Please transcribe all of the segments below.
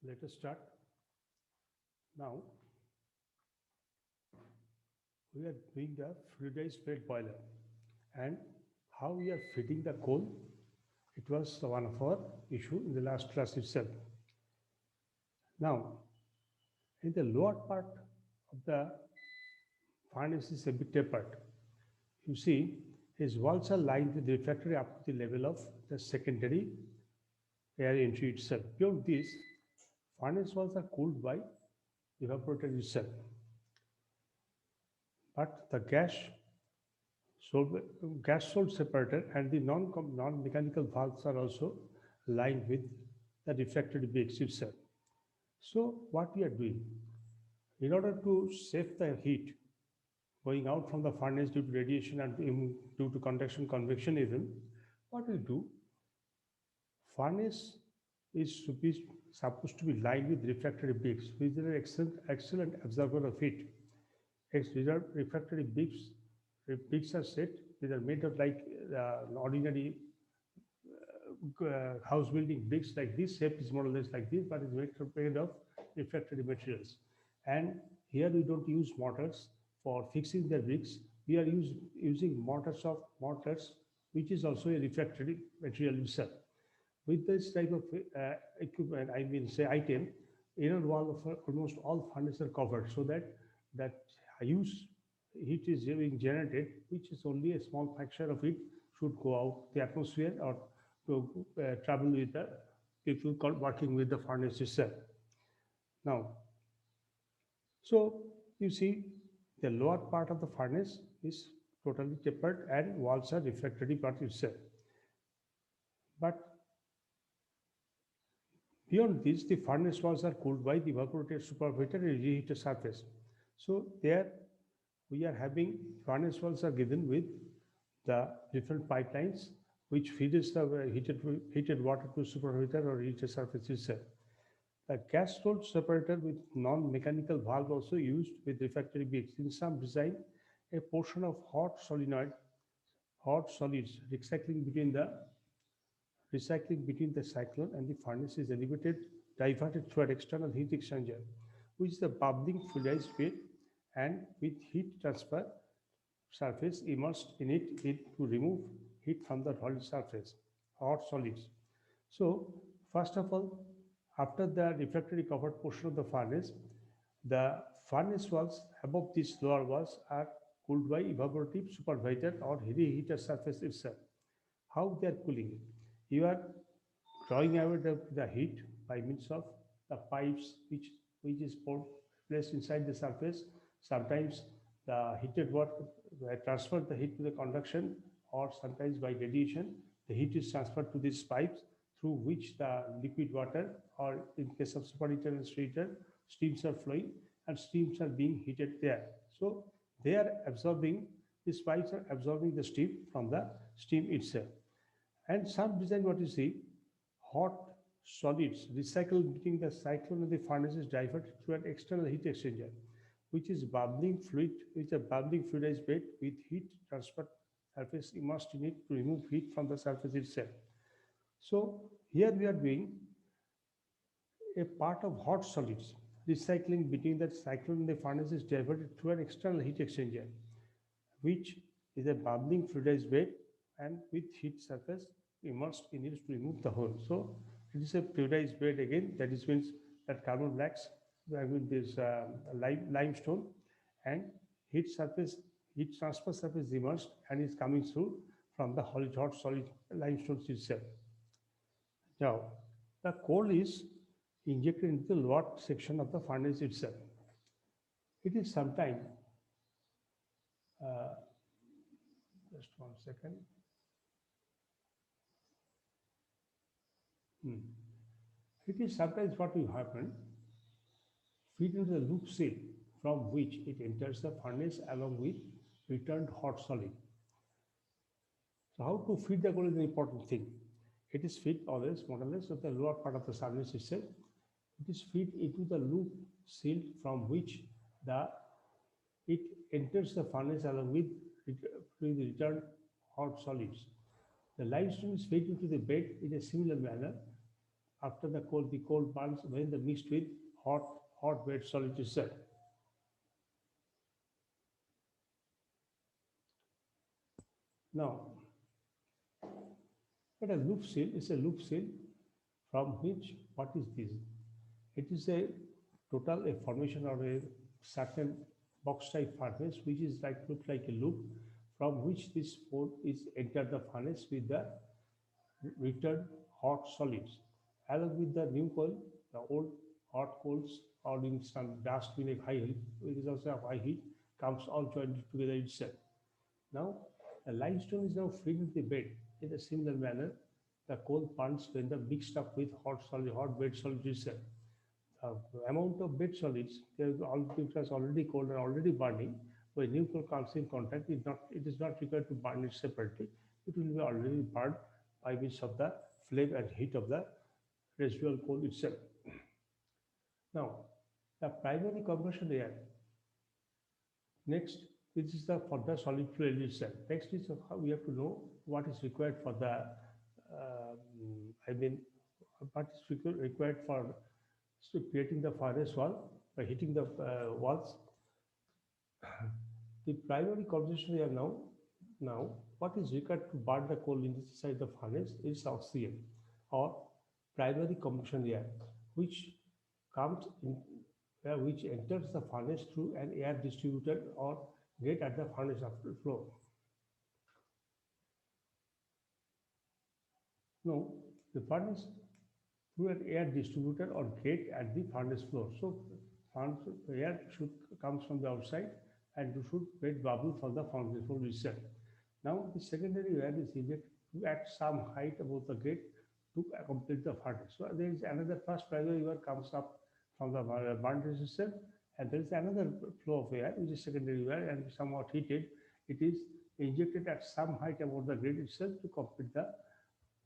Let us start. Now we are doing the fluidized bed boiler and how we are feeding the coal. It was one of our issue in the last class itself. Now in the lower part of the furnace is a bit tapered. You see his walls are lined with refractory up to the level of the secondary air entry itself. Beyond this, furnace walls are cooled by evaporator itself. But the gas salt separator and the non-mechanical valves are also lined with the refractory bricks itself. So what we are doing, in order to save the heat going out from the furnace due to radiation and due to conduction convection even, what we do, furnace is supposed to be lined with refractory bricks, which are excellent absorber of heat. Refractory bricks are set. These are made of like ordinary house building bricks like this. Shape is more or less like this, but it's made of refractory materials. And here we don't use mortars for fixing the bricks. We are using mortars, which is also a refractory material itself. With this type of equipment, I mean say item, inner wall of almost all furnaces are covered so that that use heat is being generated, which is only a small fraction of it should go out the atmosphere or to travel with the people working with the furnace itself. Now, so you see the lower part of the furnace is totally tapered and walls are refractory part itself. But beyond this, the furnace walls are cooled by the evaporated superheater and reheated surface. So there we are having furnace walls are given with the different pipelines which feeds the heated water to superheater or reheated surface itself. The gas salt separator with non-mechanical valve also used with refractory bricks. In some design, a portion of hot solids recycling between the cyclone and the furnace is diverted through an external heat exchanger, which is the bubbling fluidized bed and with heat transfer surface immersed in it to remove heat from the solid surface, hot solids. So, first of all, after the refractory covered portion of the the furnace walls above these lower walls are cooled by evaporative supervisor or heater surface itself. How they are cooling it? You are drawing away the heat by means of the pipes which is placed inside the surface. Sometimes the heated water transfer the heat to the conduction, or sometimes by radiation the heat is transferred to these pipes through which the liquid water, or in case of superheater and heater, steams are flowing and steams are being heated there. So they are absorbing, these pipes are absorbing the steam from the steam itself. And some design, what you see, hot solids recycled between the cyclone and the furnace is diverted through an external heat exchanger, which is a bubbling fluidized bed with heat transfer surface immersed in it to remove heat from the surface itself. So here we are doing a part of hot solids recycling between the cyclone and the furnace is diverted through an external heat exchanger, which is a bubbling fluidized bed and with heat surface immersed in it to remove the whole. So it is a fluidized bed again. That is means that carbon blacks, I mean this limestone, and heat surface, heat transfer surface immersed and is coming through from the hot solid limestone itself. Now the coal is injected into the lower section of the furnace itself. It is sometime uh, just 1 second. Hmm. It is sometimes what will happen, feed into the loop seal from which it enters the furnace along with returned hot solid. So how to feed the coal is an important thing. It is feed always more or less at the lower part of the furnace itself. It is feed into the loop seal from which the it enters the furnace along with the returned hot solids. The limestone is fed into the bed in a similar manner after the coal burns when the mixed with hot hot wet solid itself. Now, but a loop seal is a loop seal from which what is this? It is a total a formation of a certain box type furnace which is like look like a loop from which this port is enter the furnace with the return hot solids. Along with the new coal, the old hot coals or in some dust in a high heat, it is also a high heat, comes all joined together itself. Now, the limestone is now filling the bed in a similar manner. The coal burns when the mixed up with hot bed solid itself. The amount of bed solids, it was already cold and already burning. When new coal comes in contact, it is not required to burn it separately. It will be already burned by means of the flame and heat of the residual coal itself. Now, the primary combustion air. Next, this is the for the solid fuel itself. Next is how we have to know what is required for the, I mean, what is required for creating the furnace wall by heating the walls. The primary combustion air now what is required to burn the coal inside the furnace is oxygen or primary combustion air, which comes in, which enters the furnace through an air distributor or gate at the furnace floor. No, the furnace through an air distributor or gate at the furnace floor. So air should comes from the outside and you should create bubble for the furnace floor itself. Now the secondary air is injected at some height above the gate to complete the furnace. So there is another first primary air comes up from the burn resistor, and there is another flow of air which is secondary air and somewhat heated. It is injected at some height above the grid itself to complete the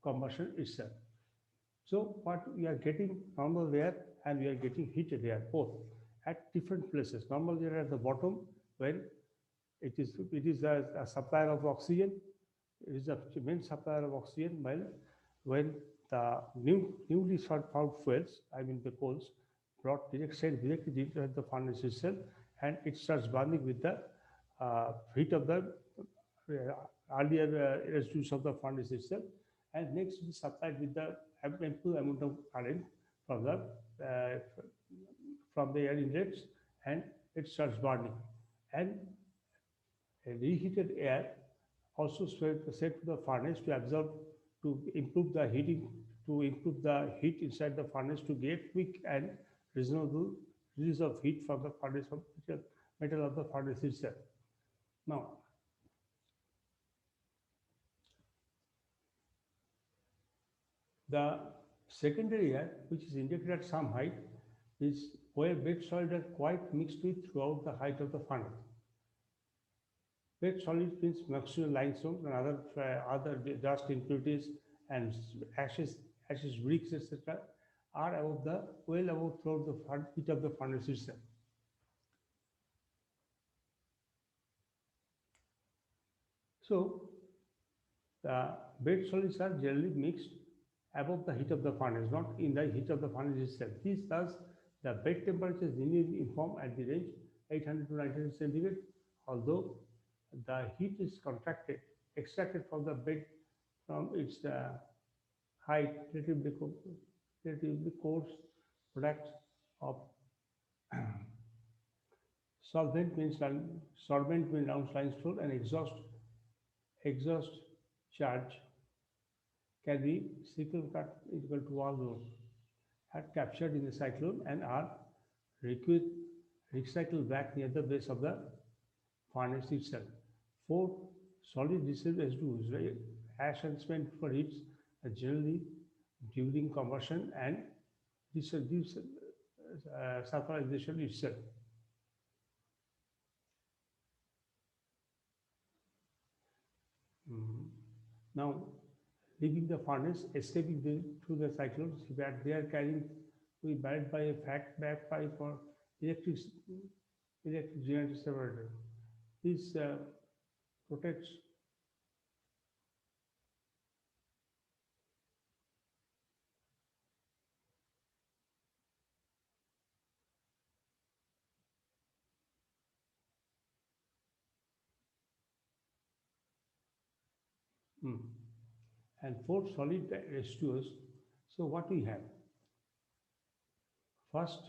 combustion itself. So what we are getting normal air and we are getting heated air both at different places. Normal air at the bottom when it is a supplier of oxygen. It is a main supplier of oxygen. While when the newly found fuels, I mean the coals, brought directly into the furnace itself, and it starts burning with the heat of the earlier residues of the furnace itself, and next it is supplied with the ample amount of current from the air inlets, and it starts burning. And reheated air also set to the furnace to absorb, to improve the heating, to improve the heat inside the furnace to get quick and reasonable release of heat from the furnace of metal of the furnace itself. Now, the secondary air, which is injected at some height, is where bed solid are quite mixed with throughout the height of the furnace. Bed solid means maximum limestone and other dust impurities and ashes, bricks, etc., are well above throughout the heat of the furnace itself. So the bed solids are generally mixed above the heat of the furnace, not in the heat of the furnace itself. This thus the bed temperature is uniform at the range 800 to 900 centigrade, although the heat is extracted from the bed from its height, relatively coarse product of solvent means limestone, and exhaust charge can be cyclone cut equal to 1 rho are captured in the cyclone and are recycled back near the base of the furnace itself. 4 solid received residues, right? Ash and spent for heats generally during combustion and this sulfurization itself. Now, leaving the furnace, escaping through the cyclones, that they are carrying, we buried by a fat back pipe or electric generator separator. This protects Hmm. And for solid H2Os, so what we have? First,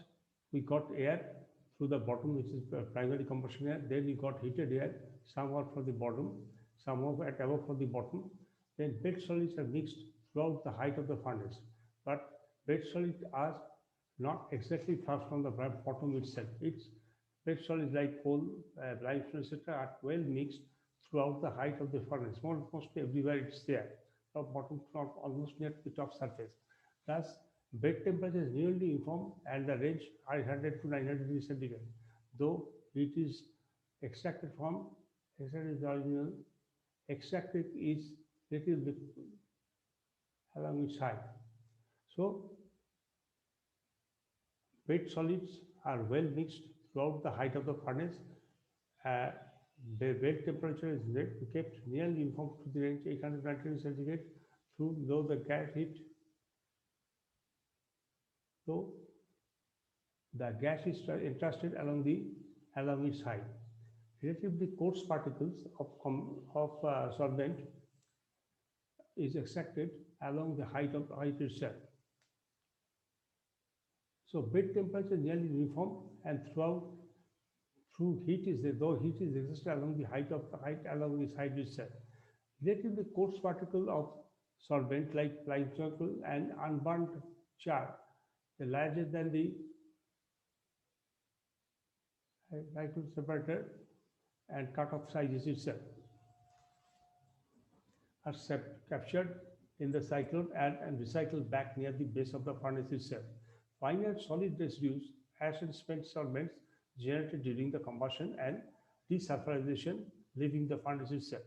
we got air through the bottom, which is primary combustion air. Then we got heated air, somewhat from the bottom, somewhat at above from the bottom. Then bed solids are mixed throughout the height of the furnace. But bed solids are not exactly far from the bottom itself. It's bed solids like coal, limestone, etc. are well mixed throughout the height of the furnace. Mostly everywhere it's there, from bottom to top, almost near the top surface. Thus, bed temperature is nearly uniform and the range 500 to 900 degrees centigrade. Though it is extracted from extracted is the original, extracted is little bit along its height. So bed solids are well mixed throughout the height of the furnace. Uh, the bed temperature is kept nearly uniform to the range 890 degrees centigrade through though the gas heat, though the gas is entrusted along its height. Relatively coarse particles of solvent is extracted along the height itself. So bed temperature nearly uniform and through heat is there, though heat is existed along the height along the side itself. Relatively coarse particle of solvent like lime charcoal and unburnt char, the larger than the cycle separator and cut-off sizes itself are captured in the cyclone and recycled back near the base of the furnace itself. Finer solid residues, ash and spent solvents generated during the combustion and desulfurization leaving the furnace itself,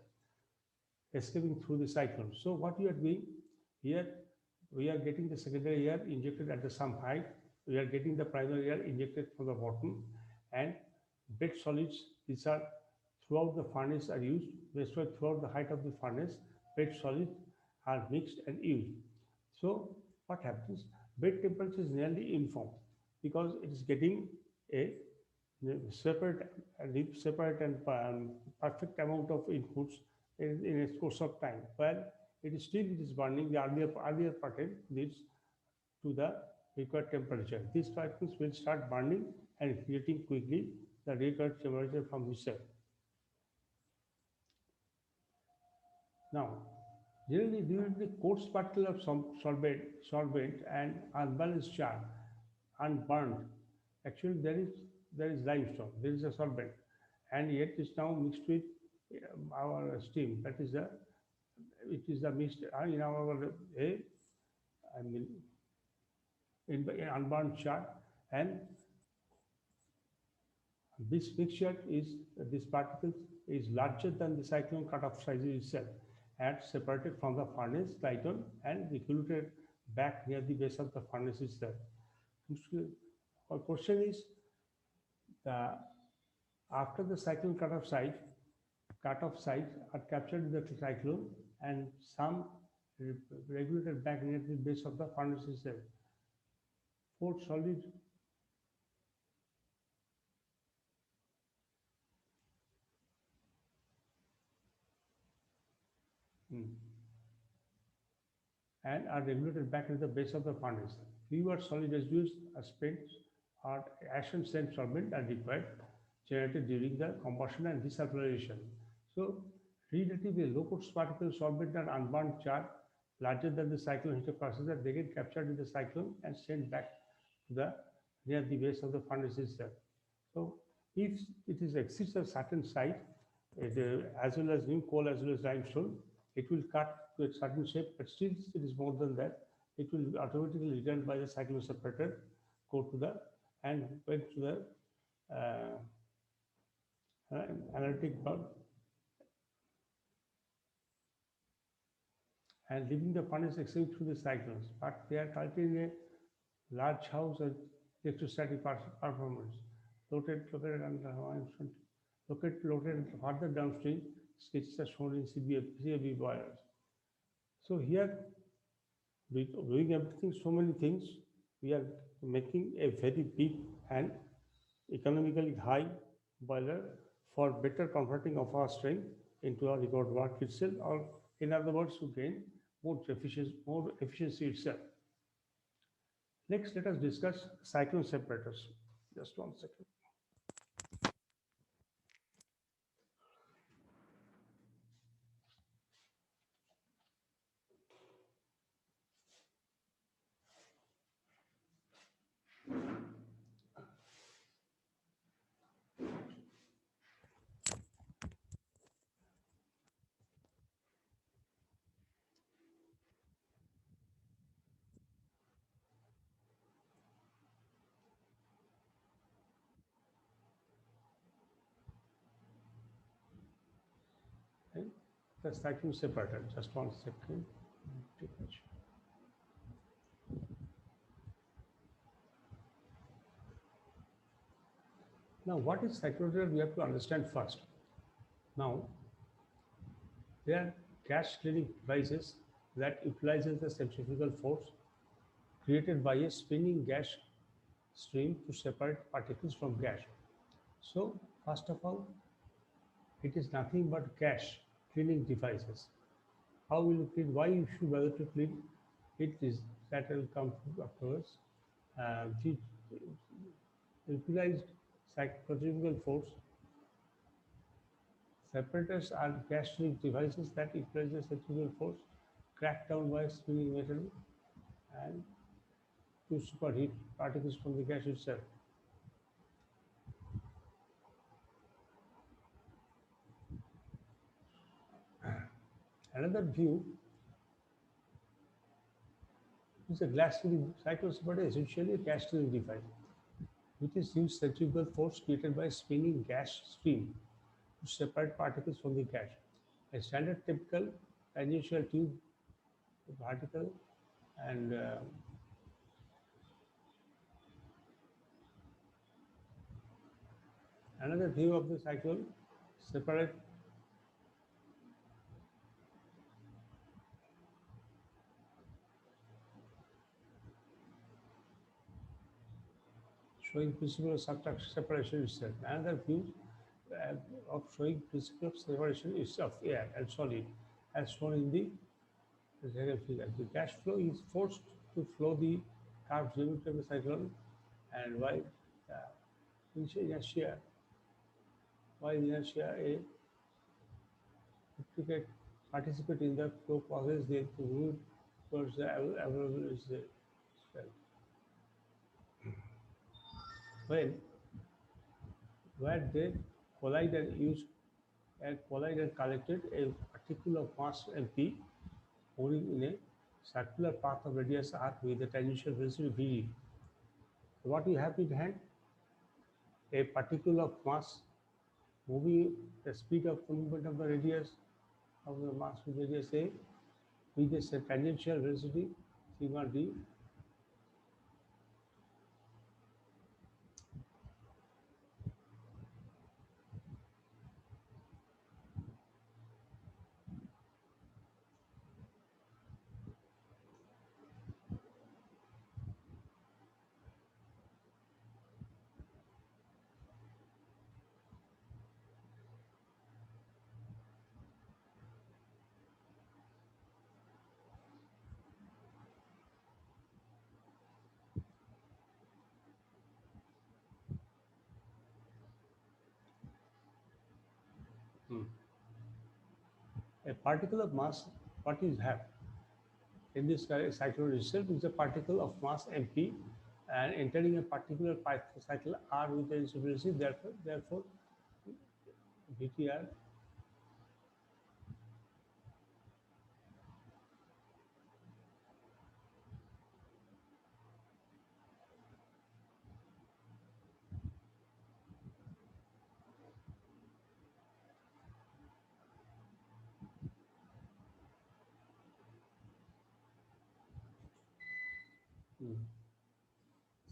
escaping through the cyclone. So what we are doing here, we are getting the secondary air injected at the some height, we are getting the primary air injected from the bottom, and bed solids, these are throughout the furnace are used, basically throughout the height of the furnace, bed solids are mixed and used. So what happens? Bed temperature is nearly uniform because it is getting a separate and perfect amount of inputs in a course of time. While it is burning, the earlier pattern leads to the required temperature. These particles will start burning and heating quickly the required temperature from this cell. Now, generally during the coarse particle of solvent and unbalanced char, unburned, actually there is limestone, there is a solvent, and yet it's now mixed with our steam. That is the it is the mixed in our I mean in unburned char, and this mixture is this particle is larger than the cyclone cutoff size itself and separated from the furnace titan and recruited back near the base of the furnace itself. Our question is the after the cyclone cutoff sites are captured in the cyclone and some regulated back near the base of the furnace itself. For solid and are regulated back into the base of the furnace. Fewer solid residues are spent or ash and sand solvent are required generated during the combustion and desulfurization. So relatively low cost particle solvent and unburnt char larger than the cyclone heater processor, they get captured in the cyclone and sent back to the near the base of the furnace itself. So if it is exceeds a certain size, as well as new coal as well as limestone, it will cut to a certain shape, but still it is more than that. It will automatically returned by the cyclone separator, go to the and went to the uh, analytic bulb and leaving the furnace except through the cyclones. But they are currently in a large house and electrostatic performance. Located under located further downstream, sketches are shown in CFB boilers. So here, doing everything, so many things, we are making a very big and economically high boiler for better converting of our strength into our required work itself or In other words, to gain more efficiency itself. Next, let us discuss cyclone separators. Just one second. Okay? The cyclone separator. Just one second. Now, what is cyclotron? We have to understand first. Now, they are gas cleaning devices that utilizes the centrifugal force created by a spinning gas stream to separate particles from gas. So, first of all, it is nothing but gas cleaning devices. How will you clean? Why you should bother to clean? It is that will come afterwards. The utilized centrifugal force separators are gas cleaning devices that utilize the centrifugal force cracked down by spinning metal and to superheat particles from the gas itself. Another view is a glass cleaning cyclone separator, essentially a gas cleaning device, which is used centrifugal force created by spinning gas stream to separate particles from the gas. A standard typical tangential tube vertical and another view of the cyclone separate showing principle of subtraction separation itself. Another view of showing principle of separation is of air and solid, as shown in the second figure. The gas flow is forced to flow the curved geometry of the cyclone, and inertia, while inertia a duplicate participate in the flow process, they move towards the available is the when where they collide and use and collide and collected a particular mass MP moving in a circular path of radius r with a tangential velocity v. What you have in hand? A particle of mass moving the speed of movement of the radius of the mass with radius a with a tangential velocity sigma d. Hmm. A particle of mass, what is have in this cyclone itself is a particle of mass mp and entering a particular cycle r with a velocity. Therefore, VTR.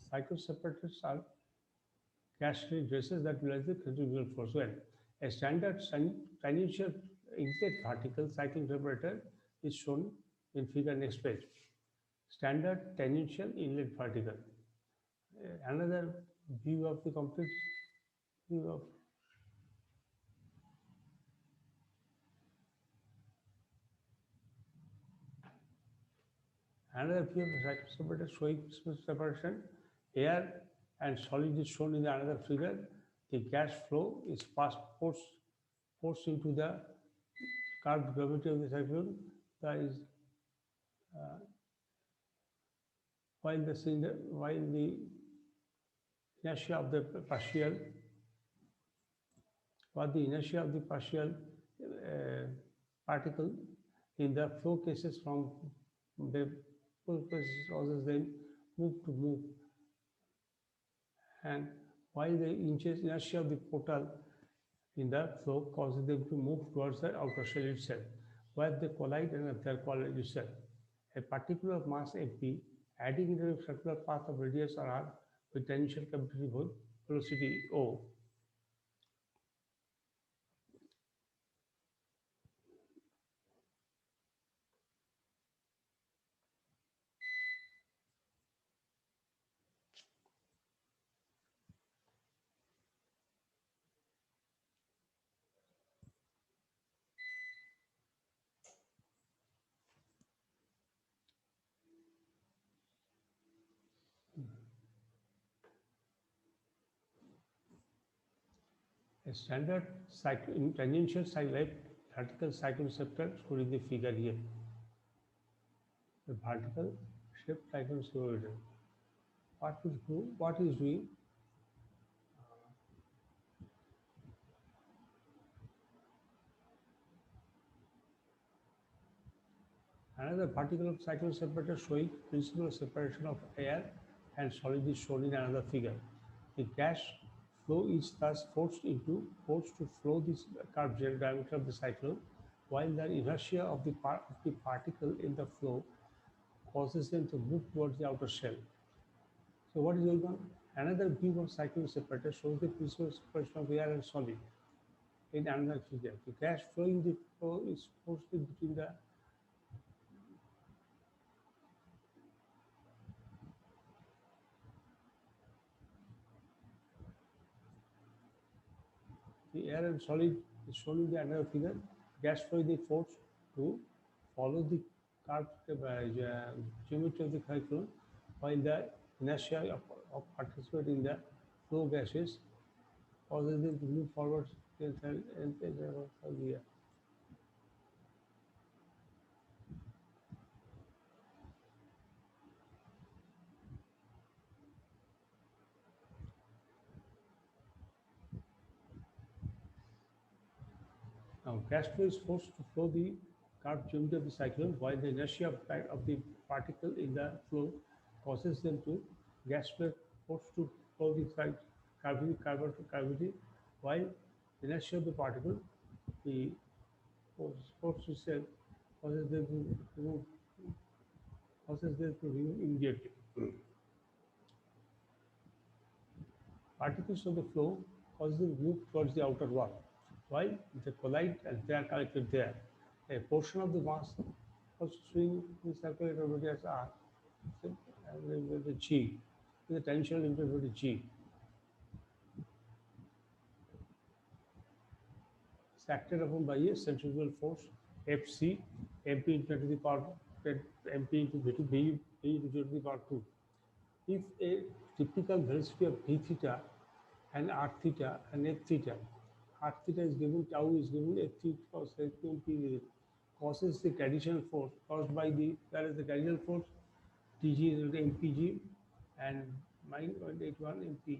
Cycle separators are gas-free dresses that utilize the centrifugal force. Well, a standard tangential inlet vertical cycling separator is shown in figure next page. Standard tangential inlet vertical. Another view of the complete view of Another view of the cycle separator showing crystal separation. Air and solid is shown in the another figure. The gas flow is forced into the curved gravity of the cyclone. That is, uh, while the inertia of the partial, while the inertia of the partial uh, particle in the flow cases from the causes them move, and while the inertia of the portal in the flow causes them to move towards the outer shell itself, where they collide and they collide itself. A particular mass MP adding into a circular path of radius r with initial capital velocity O a standard in tangential left vertical cycloreceptor shown in the figure here. The vertical shaped cycloreceptor. What is doing? Another particle of cycloseparator showing principle of separation of air and solid is shown in another figure. The gas flow is thus forced to flow this curved diameter of the cyclone, while the inertia of the particle in the flow causes them to move towards the outer shell. So what is going on? Another view of cycloseparator shows the principle of separation of air and solid in another figure. The gas flowing the flow is forced between the air and solid is shown in the another figure. Gas flow is forced to follow the curved geometry of the cyclone, while the inertia of participating in the flow gases causes them to move forward and the Now, gas flow is forced to flow the curved geometry of the cyclone, while the inertia of the particle in the flow causes them to gas flow forced to flow the cavity, while the inertia of the particle, the force itself causes them to remove, immediately. Particles of the flow cause them to move towards the outer wall. While they collide and they are collected there, a portion of the mass was swing in circular radius r with the g, with the tangential intervality g. It's acted upon by a centrifugal force Fc, mp into the power mp into v into the power 2. If a typical velocity of v theta and r theta and f theta, r theta is given, tau is given, f theta cos mp causes the gravitational force caused by that is the gravitational force Tg is equal to mpg and 9.81 mp.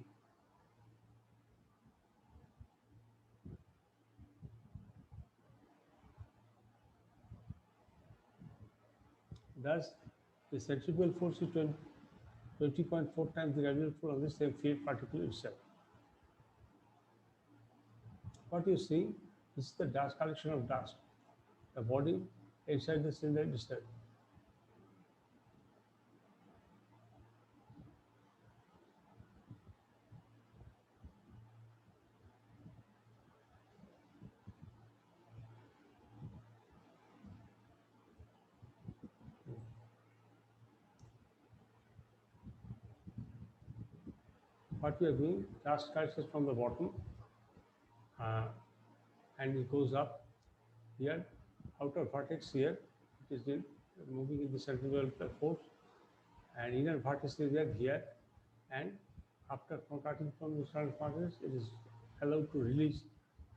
Thus, the centrifugal force is 20.4 times the gravitational force of the same field particle itself. What you see, this is the dust collection of dust, the body inside the cylinder itself. What we are doing, dust collects from the bottom uh, and it goes up here, outer vertex here, it is in moving in the centrifugal force, and inner vortex is there here, and after contracting from the external vortex, it is allowed to release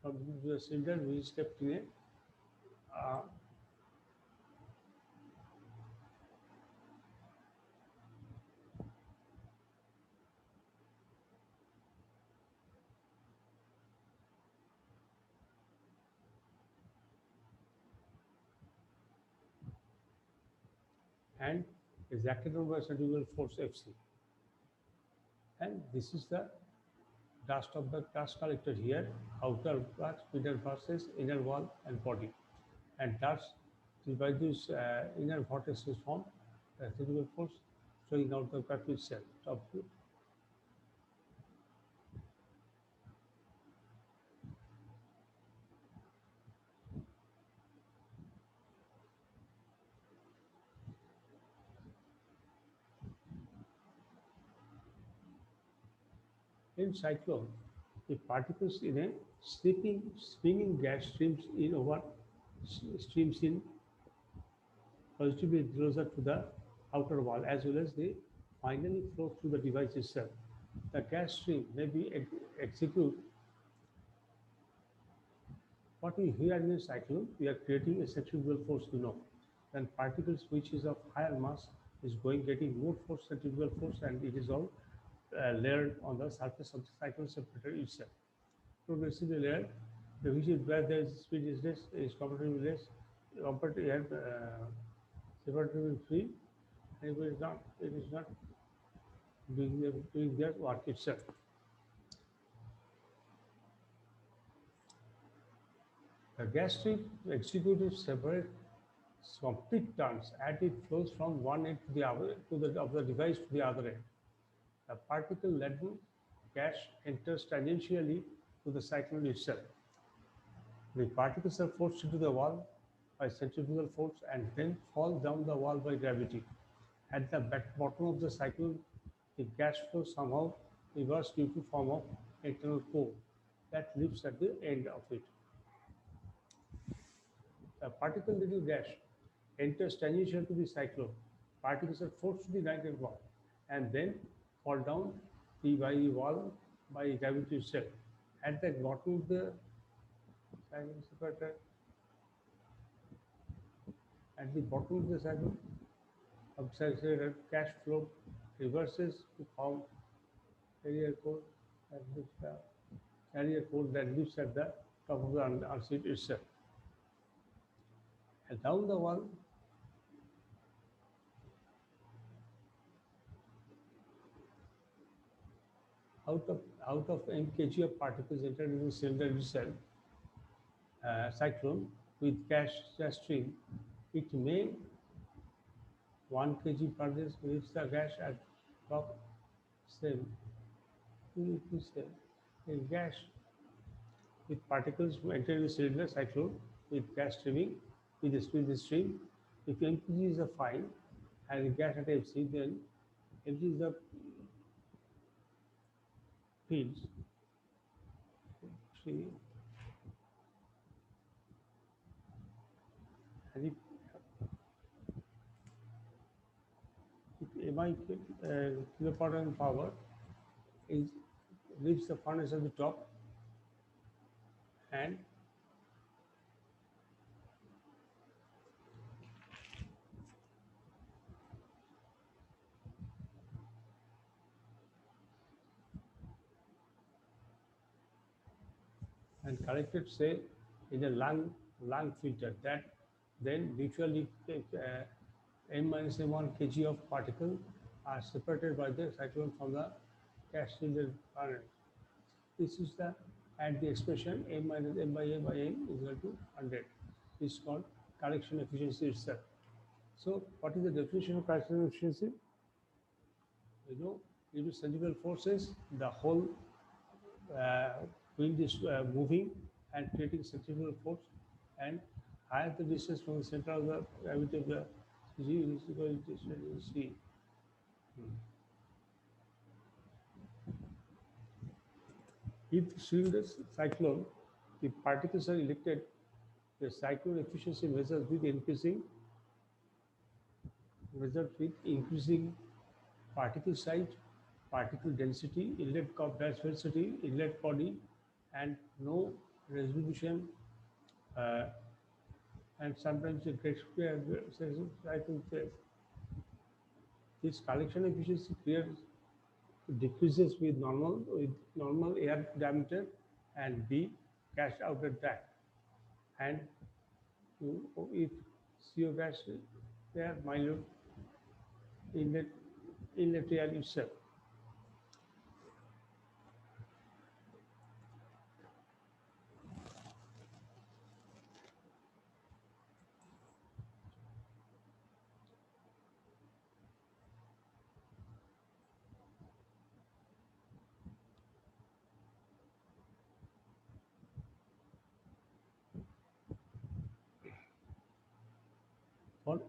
from the cylinder, which is kept in a uh, and is acted on by centrifugal force Fc. And this is the dust of the dust collected here, outer wax, inner versus inner wall and body. And dust by this inner vortex is formed, the centrifugal force showing out the graph itself. Top view. In cyclone, the particles in a spinning gas streams in positively closer to the outer wall as well as they finally flow through the device itself. The gas stream may be execute what we hear in a cyclone. We are creating a centrifugal force, Then particles which is of higher mass is getting more force, centrifugal force, and it is all layered on the surface of the cyclone separator itself. Progressively layered, which is where the speed is less, is comparatively less, compared to air separator free, and it is not doing their work itself. The gas stream executes separate complete turns as it flows from one end to the other of the device to the other end. The particle-laden gas enters tangentially to the cyclone itself. The particles are forced into the wall by centrifugal force and then fall down the wall by gravity. At the bottom of the cyclone, the gas flow somehow reverses due to form of internal core that lives at the end of it. The particle-laden gas enters tangential to the cyclone. Particles are forced to the right hand wall and then fall down by the wall by gravity itself. At the bottom of the cyclone separator, at the bottom of the cyclone, observed gas flow reverses to form carrier core that lives the carrier core that lives at the top of the unseat itself. And down the wall, out of m kg of particles entered into the cylinder itself, cyclone with gas stream, it may 1 kg per day leaves the gas at top cell. A gas with particles enter the cylinder cyclone with gas streaming with the stream. If MPG is a fine and the gas at FC, then MPG is the fields. See, and if MI kilopattern power is leaves the furnace at the top and collected say in a lung filter that then mutually m minus m1 kg of particle are separated by the cyclone from the gas cylinder furnace. This is the and the expression m minus m by a by n is equal to 100. This is called correction efficiency itself. So what is the definition of correction efficiency? Due to centrifugal forces, the whole wind is moving and creating centrifugal force, and higher the distance from the center of the gravity of the G is equal to C. If the cylinder cyclone, the particles are ejected, the cyclone efficiency measures with increasing result with increasing particle size, particle density, inlet gas velocity, inlet body, and no resolution, uh, and sometimes it gets cycle says this collection efficiency decreases with normal air diameter and B gas outlet drag. And if CO gas air dilute inlet inlet air itself. For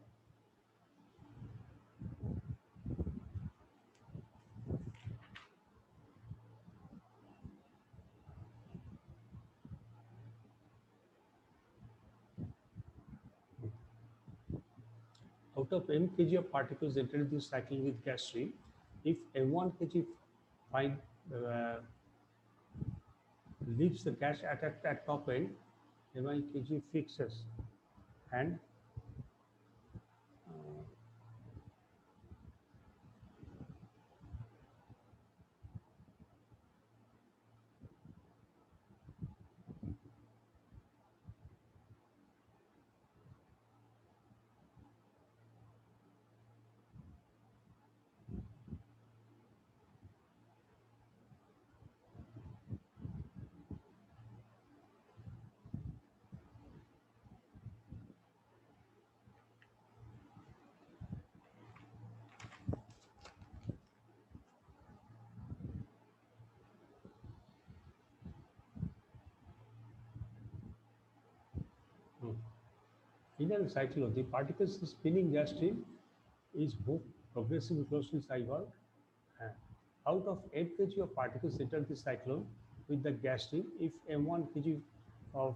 out of m kg of particles entered this cycle with gas stream, if m1 kg find uh, leaves the gas at top end, m1 kg fixes and in a cyclone, the particles spinning gas stream is moved progressively close to its eyeball. Uh, Out of 8 kg of particles enter the cyclone with the gas stream, if m1 kg of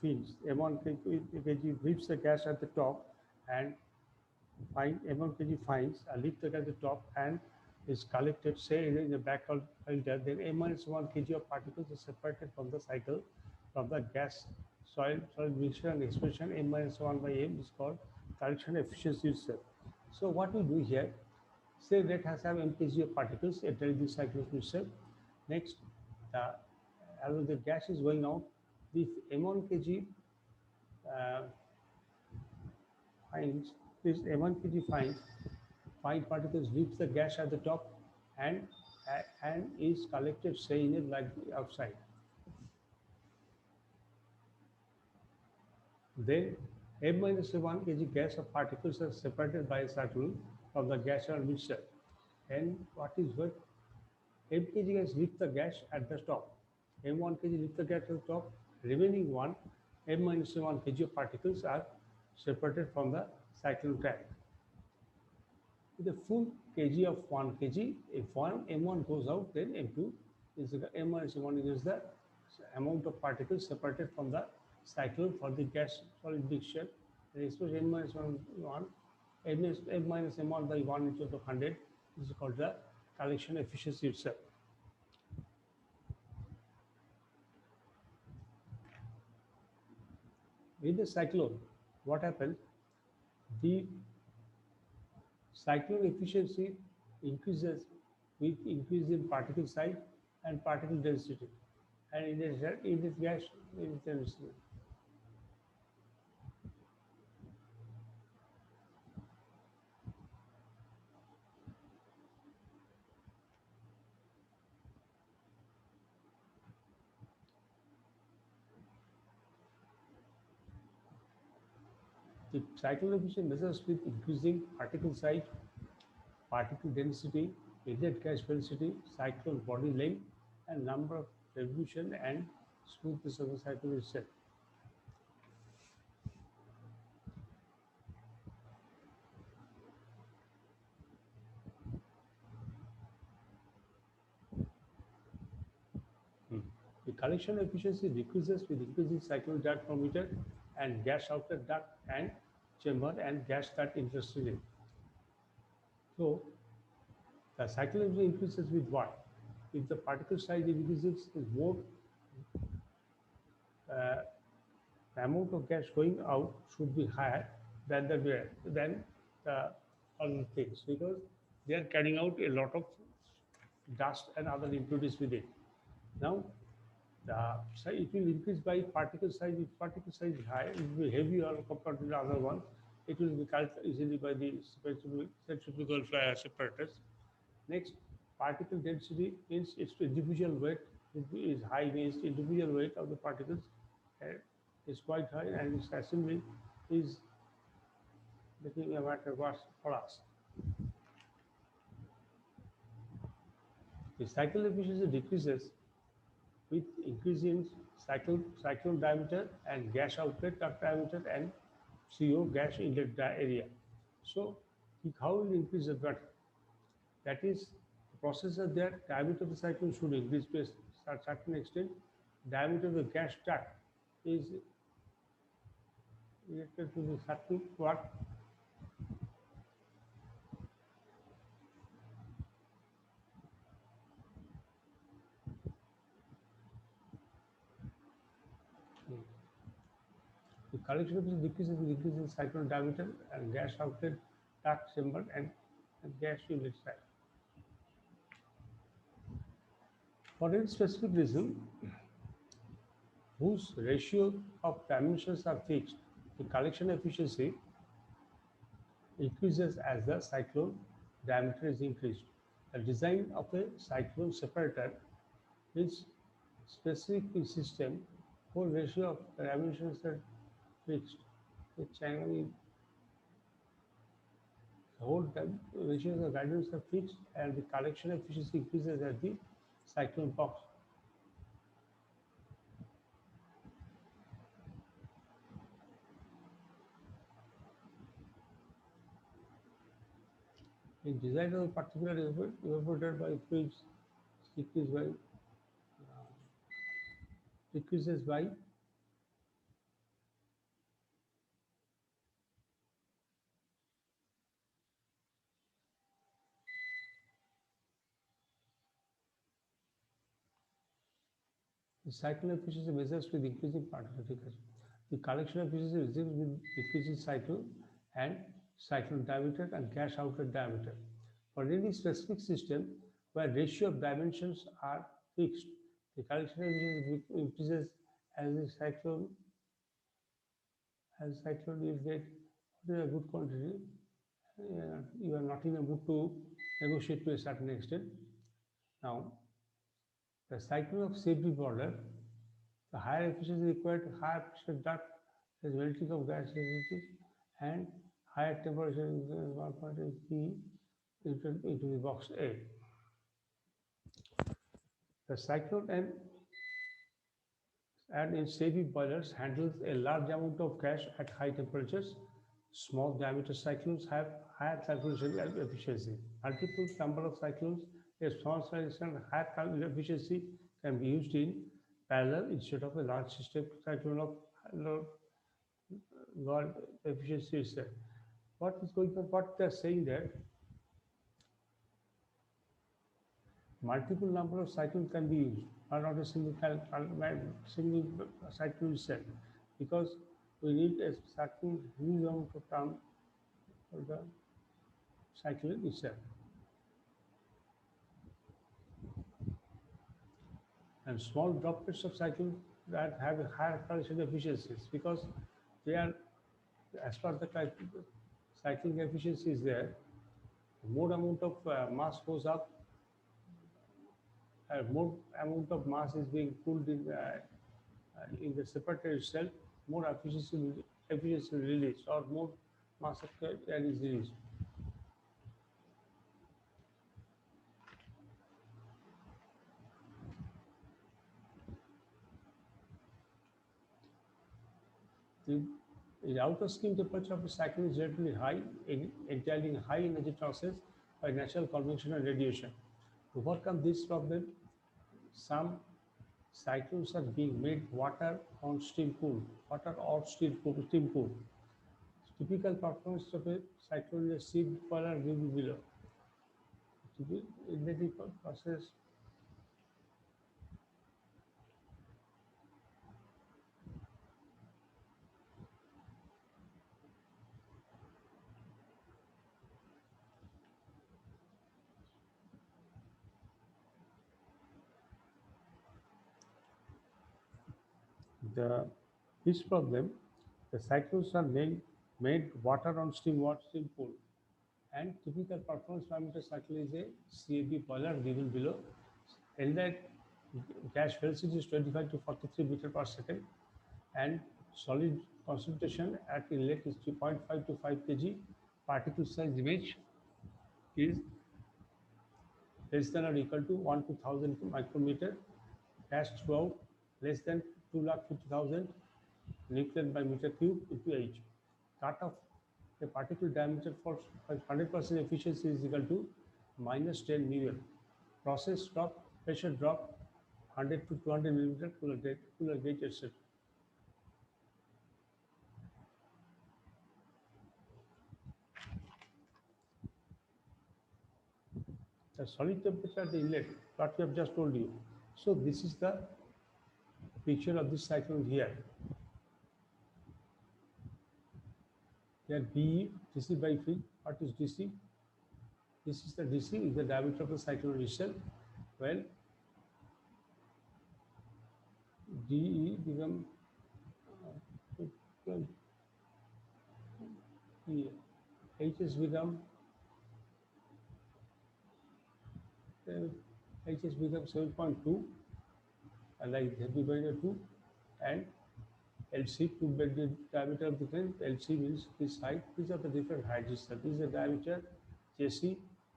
fins, m1 kg leaves the gas at the top and find m1 kg finds leave the gas at the top and is collected, say in the back filter, then m minus 1 kg of particles is separated from the cycle from the gas solid mixture and expression m minus 1 by m is called collection efficiency itself. So what we do here, say that has have m kg of particles entering the cycle itself. Next, the as the gas is going out, if m1 kg uh, finds this m1 kg finds fine particles leaves the gas at the top and is collected, say in it like outside. Then m minus 1 kg gas of particles are separated by a circle from the gas or mixture. And what is what? M kg gas leaves the gas at the top. M1 kg leaves the gas at the top. Remaining one, m minus 1 kg of particles are separated from the cyclone track. With a full kg of 1 kg, if one m1 goes out, then m2 is the m minus 1 is the amount of particles separated from the cyclone for the gas solid mixture. And especially m minus 1, m minus m1 by 1 into 100 is called the collection efficiency itself. In the cyclone, what happens? The cyclone efficiency increases with increase in particle size and particle density, and in this gas intensity. The cyclone efficiency measures with increasing particle size, particle density, inlet gas velocity, cyclone body length, and number of revolution and smoothness of the cycle itself. The collection efficiency decreases with increasing cyclone drag per meter and gas outlet drag and chamber and gas that interceded. So the cycle energy increases with what? If the particle size increases, is more uh, the amount of gas going out should be higher than the other things because they are carrying out a lot of dust and other impurities with it. Now, it will increase by particle size. If particle size is high, it will be heavier compared to the other one. It will be calculated easily by the centrifugal separators. Next, particle density means its individual weight is high, means individual weight of the particles uh, is quite high, and its assembly is making a matter worse for us. The cycle efficiency decreases with increase in cyclone diameter and gas outlet diameter and CO gas inlet area. So, how will increase the better? That is, the process of that diameter of the cyclone should increase to a certain extent. Diameter of the gas duct is related to the certain what the collection of decreases with increase in cyclone diameter and gas outlet duct chamber and gas unit size. For any specific reason, whose ratio of dimensions are fixed, the collection efficiency increases as the cyclone diameter is increased. The design of a cyclone separator is specific system whose ratio of dimensions are fixed. The channel the whole time ratios of guidance are fixed and the collection efficiency increases as the cyclone box. In design of a particular evaporated by fluids decreases by decreases by the cycle efficiency measures with increasing particle thickness. The collection efficiency resumes with decreasing cycle and cyclone diameter and gas outlet diameter. For any specific system where ratio of dimensions are fixed, the collection efficiency increases as the cyclone is get what is a good quantity. You are not in a mood to negotiate to a certain extent. Now, the cycle of safety border, the higher efficiency required, higher pressure duct is melting of gas residue and higher temperature is one point is the into the box A. The cyclone and in Savvy boilers handles a large amount of gas at high temperatures. Small diameter cyclones have higher calculation efficiency. Multiple number of cyclones, a small size and higher efficiency can be used in parallel instead of a large system cyclone of low efficiency itself. What is going on? What they're saying that multiple number of cyclones can be used, or not a single cyclone itself, because we need a certain huge amount of time for the cyclone itself. And small droplets of cyclone that have a higher collection efficiencies because they are, as per the cycling efficiency is there, more amount of mass goes up, more amount of mass is being pulled in the separator itself, more efficiency released or more mass of air is released. The outer skin temperature of the cyclone is relatively high, entailing high energy losses by natural convection and radiation. To overcome this problem, some cyclones are being made water or steam cooled. Typical performance of a cyclone is seed polar given below. In the process, the this problem, the cyclones are made water on steam pool, and typical performance parameter cycle is a CAB boiler given below. Inlet gas velocity is 25 to 43 meter per second, and solid concentration at inlet is 3.5 to 5 kg. Particle size image is less than or equal to 1 to 1000 micrometer. Gas throughout less than 2,50,000 nucleon by meter cube into H. Cut off a particle diameter for 100% efficiency is equal to minus 10 million. Process drop, pressure drop 100 to 200 millimeter cooler gauge, etc. The solid temperature at the inlet, what we have just told you. So this is the picture of this cyclone here. Here BE, DC by P. What is DC? This is the DC, is the diameter of the cyclone itself. Well, DE become HS become HS becomes 7.2, and like that divided 2, and LC to bed the diameter of the crane. LC means this height. These are the different heights. This is the diameter JC,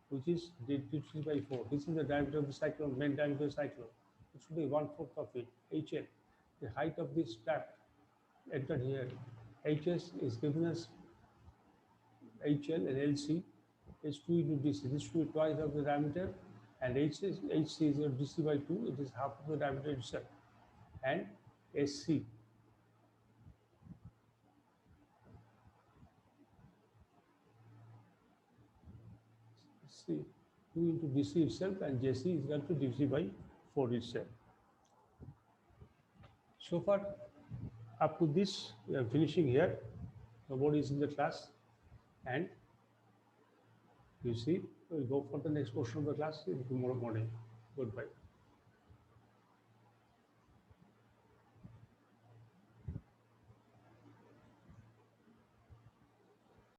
which is d3 by 4. This is the diameter of the cyclone, main diameter of the cyclone. It should be 1/4 of it. HL, the height of this trap entered here. HS is given as HL and LC is 2 into DC. This should be twice of the diameter, and HC is DC by 2. It is half of the diameter itself. And SC, C 2 into DC itself, and JC is equal to DC by 4 itself. So far, up to this, we are finishing here. Nobody is in the class, and you see, we'll go for the next portion of the class tomorrow morning. Goodbye.